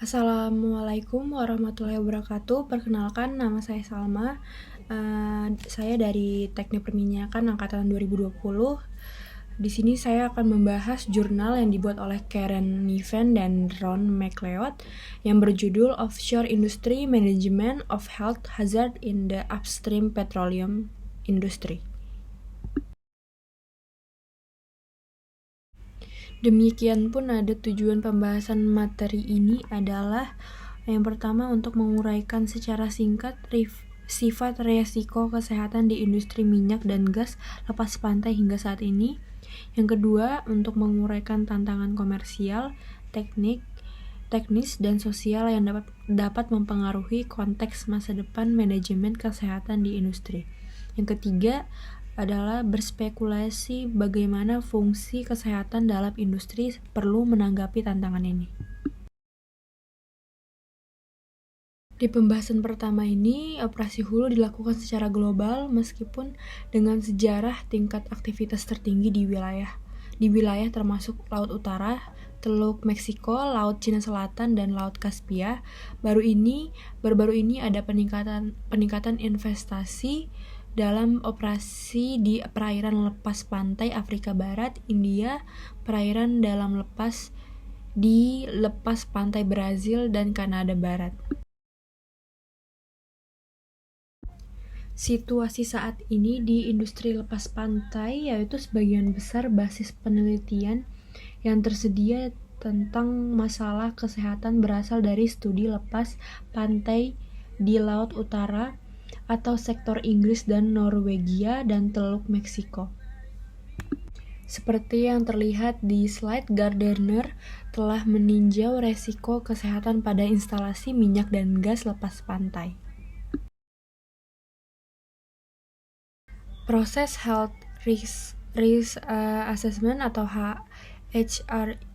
Assalamualaikum warahmatullahi wabarakatuh. Perkenalkan, nama saya Salma. Saya dari Teknik Perminyakan angkatan 2020. Di sini saya akan membahas jurnal yang dibuat oleh Karen Niven dan Ron McLeod yang berjudul Offshore Industry Management of Health Hazard in the Upstream Petroleum Industry. Demikian pun ada tujuan pembahasan materi ini adalah yang pertama untuk menguraikan secara singkat sifat resiko kesehatan di industri minyak dan gas lepas pantai hingga saat ini. Yang kedua, untuk menguraikan tantangan komersial, teknis dan sosial yang dapat mempengaruhi konteks masa depan manajemen kesehatan di industri. Yang ketiga adalah berspekulasi bagaimana fungsi kesehatan dalam industri perlu menanggapi tantangan ini. Di pembahasan pertama ini, operasi hulu dilakukan secara global meskipun dengan sejarah tingkat aktivitas tertinggi di wilayah termasuk Laut Utara, Teluk Meksiko, Laut Cina Selatan, dan Laut Kaspia. Baru-baru ini ada peningkatan investasi dalam operasi di perairan lepas pantai Afrika Barat, India, perairan dalam lepas di lepas pantai Brazil dan Kanada Barat. Situasi saat ini di industri lepas pantai yaitu sebagian besar basis penelitian yang tersedia tentang masalah kesehatan berasal dari studi lepas pantai di Laut Utara atau sektor Inggris dan Norwegia dan Teluk Meksiko. Seperti yang terlihat di slide, Gardner telah meninjau resiko kesehatan pada instalasi minyak dan gas lepas pantai. Proses Health Risk Assessment atau HRA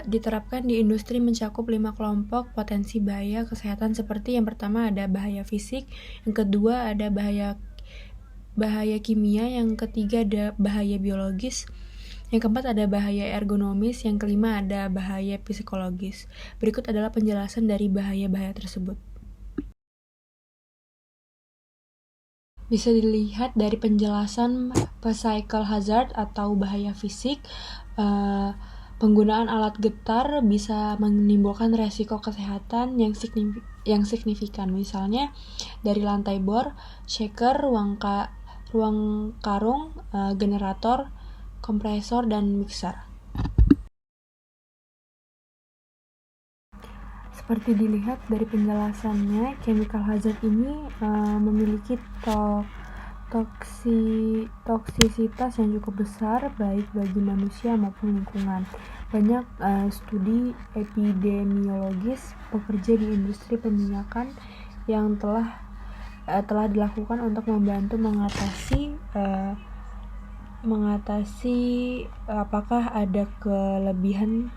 diterapkan di industri mencakup 5 kelompok potensi bahaya kesehatan seperti yang pertama ada bahaya fisik, yang kedua ada bahaya kimia, yang ketiga ada bahaya biologis, yang keempat ada bahaya ergonomis, yang kelima ada bahaya psikologis. Berikut adalah penjelasan dari bahaya-bahaya tersebut. Bisa dilihat dari penjelasan physical hazard atau bahaya fisik. Penggunaan alat getar bisa menimbulkan resiko kesehatan yang signifikan. Misalnya dari lantai bor, shaker, ruang karung, generator, kompresor, dan mixer. Seperti dilihat dari penjelasannya, chemical hazard ini memiliki toksisitas yang cukup besar baik bagi manusia maupun lingkungan. Banyak studi epidemiologis pekerja di industri peminyakan yang telah dilakukan untuk membantu mengatasi apakah ada kelebihan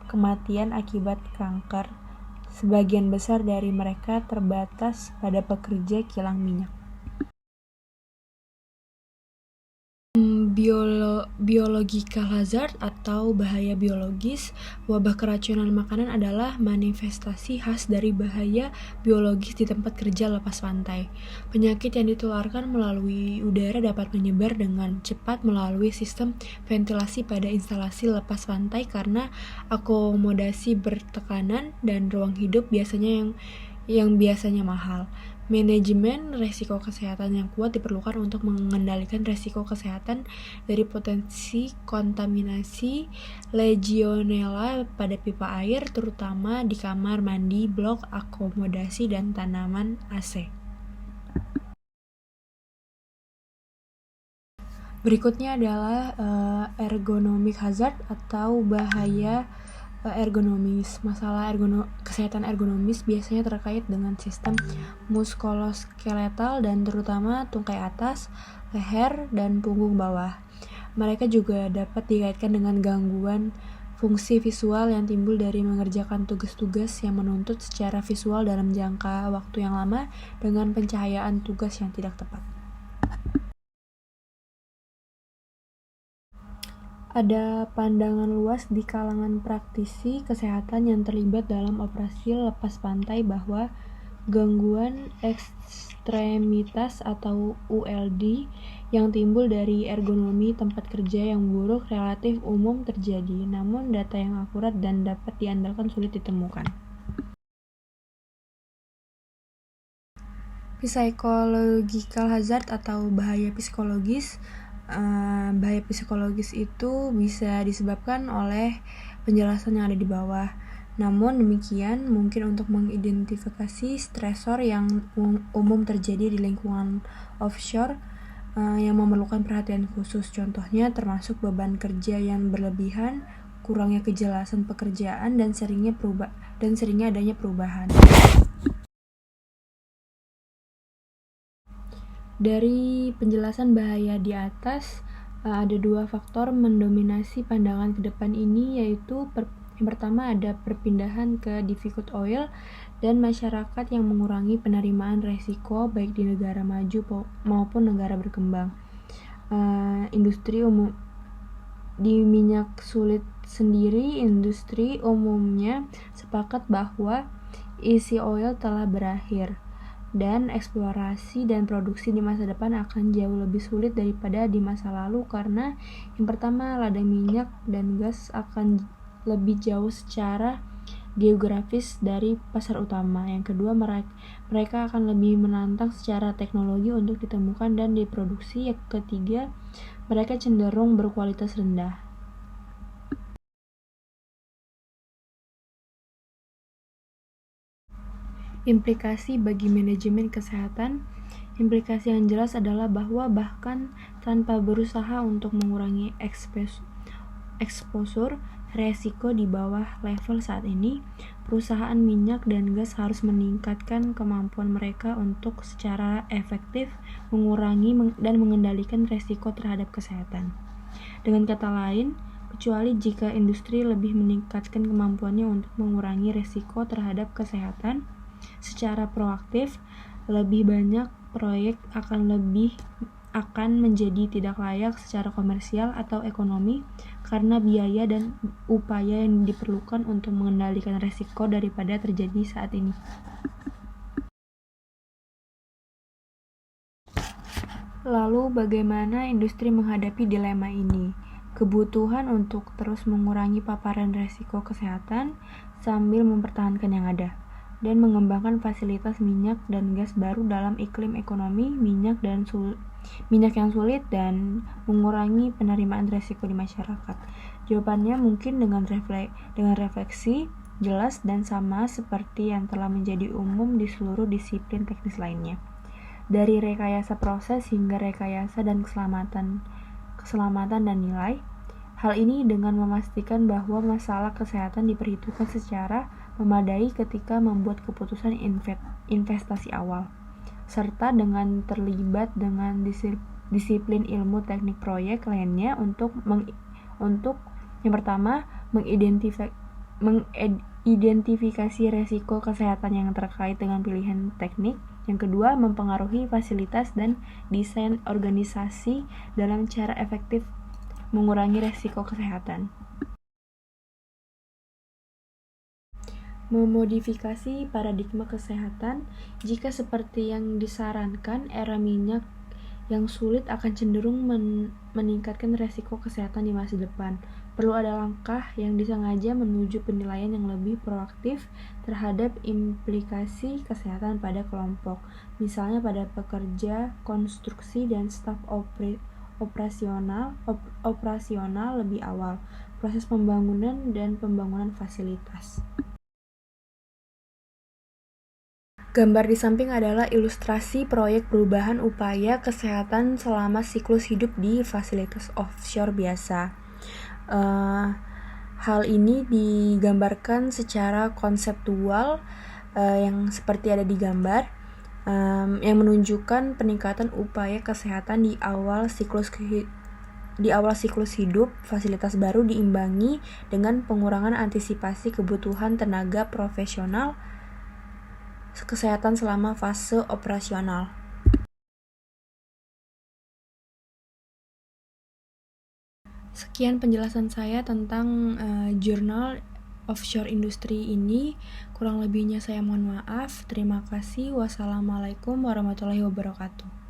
kematian akibat kanker. Sebagian besar dari mereka terbatas pada pekerja kilang minyak. Biological hazard atau bahaya biologis. Wabah keracunan makanan adalah manifestasi khas dari bahaya biologis di tempat kerja lepas pantai. Penyakit yang ditularkan melalui udara dapat menyebar dengan cepat melalui sistem ventilasi pada instalasi lepas pantai karena akomodasi bertekanan dan ruang hidup yang biasanya mahal. Manajemen resiko kesehatan yang kuat diperlukan untuk mengendalikan resiko kesehatan dari potensi kontaminasi Legionella pada pipa air, terutama di kamar mandi, blok akomodasi, dan tanaman AC. Berikutnya adalah ergonomic hazard atau bahaya ergonomis. Masalah kesehatan ergonomis biasanya terkait dengan sistem muskuloskeletal dan terutama tungkai atas, leher, dan punggung bawah. Mereka juga dapat dikaitkan dengan gangguan fungsi visual yang timbul dari mengerjakan tugas-tugas yang menuntut secara visual dalam jangka waktu yang lama dengan pencahayaan tugas yang tidak tepat. Ada pandangan luas di kalangan praktisi kesehatan yang terlibat dalam operasi lepas pantai bahwa gangguan ekstremitas atau ULD yang timbul dari ergonomi tempat kerja yang buruk relatif umum terjadi, namun data yang akurat dan dapat diandalkan sulit ditemukan. Psychological hazard atau bahaya psikologis. Bahaya psikologis itu bisa disebabkan oleh penjelasan yang ada di bawah. Namun demikian, mungkin untuk mengidentifikasi stresor yang umum terjadi di lingkungan offshore yang memerlukan perhatian khusus. Contohnya termasuk beban kerja yang berlebihan, kurangnya kejelasan pekerjaan, dan seringnya adanya perubahan. Dari penjelasan bahaya di atas, ada dua faktor mendominasi pandangan ke depan ini, yaitu yang pertama ada perpindahan ke difficult oil dan masyarakat yang mengurangi penerimaan resiko baik di negara maju maupun negara berkembang. Industri umum di minyak sulit sendiri, industri umumnya sepakat bahwa easy oil telah berakhir dan eksplorasi dan produksi di masa depan akan jauh lebih sulit daripada di masa lalu karena yang pertama, ladang minyak dan gas akan lebih jauh secara geografis dari pasar utama. Yang kedua, mereka akan lebih menantang secara teknologi untuk ditemukan dan diproduksi. Yang ketiga, mereka cenderung berkualitas rendah. Implikasi bagi manajemen kesehatan. Implikasi yang jelas adalah bahwa bahkan tanpa berusaha untuk mengurangi exposure resiko di bawah level saat ini, perusahaan minyak dan gas harus meningkatkan kemampuan mereka untuk secara efektif mengurangi dan mengendalikan resiko terhadap kesehatan. Dengan kata lain, kecuali jika industri lebih meningkatkan kemampuannya untuk mengurangi resiko terhadap kesehatan secara proaktif, lebih banyak proyek akan menjadi tidak layak secara komersial atau ekonomi karena biaya dan upaya yang diperlukan untuk mengendalikan resiko daripada terjadi saat ini. Lalu bagaimana industri menghadapi dilema ini? Kebutuhan untuk terus mengurangi paparan resiko kesehatan sambil mempertahankan yang ada dan mengembangkan fasilitas minyak dan gas baru dalam iklim ekonomi minyak yang sulit dan mengurangi penerimaan risiko di masyarakat. Jawabannya mungkin dengan refleksi jelas dan sama seperti yang telah menjadi umum di seluruh disiplin teknis lainnya. Dari rekayasa proses hingga rekayasa dan keselamatan dan nilai. Hal ini dengan memastikan bahwa masalah kesehatan diperhitungkan secara memadai ketika membuat keputusan investasi awal, serta dengan terlibat dengan disiplin ilmu teknik proyek lainnya untuk yang pertama mengidentifikasi resiko kesehatan yang terkait dengan pilihan teknik, yang kedua mempengaruhi fasilitas dan desain organisasi dalam cara efektif mengurangi resiko kesehatan. Memodifikasi paradigma kesehatan. Jika seperti yang disarankan, era minyak yang sulit akan cenderung meningkatkan resiko kesehatan di masa depan. Perlu ada langkah yang disengaja menuju penilaian yang lebih proaktif terhadap implikasi kesehatan pada kelompok, misalnya pada pekerja, konstruksi, dan staf operasional lebih awal, proses pembangunan dan pembangunan fasilitas. Gambar di samping adalah ilustrasi proyek perubahan upaya kesehatan selama siklus hidup di fasilitas offshore biasa. Hal ini digambarkan secara konseptual yang seperti ada di gambar, yang menunjukkan peningkatan upaya kesehatan di awal siklus hidup. Fasilitas baru diimbangi dengan pengurangan antisipasi kebutuhan tenaga profesional kesehatan selama fase operasional. Sekian penjelasan saya tentang jurnal offshore industry ini. Kurang lebihnya saya mohon maaf. Terima kasih. Wassalamualaikum warahmatullahi wabarakatuh.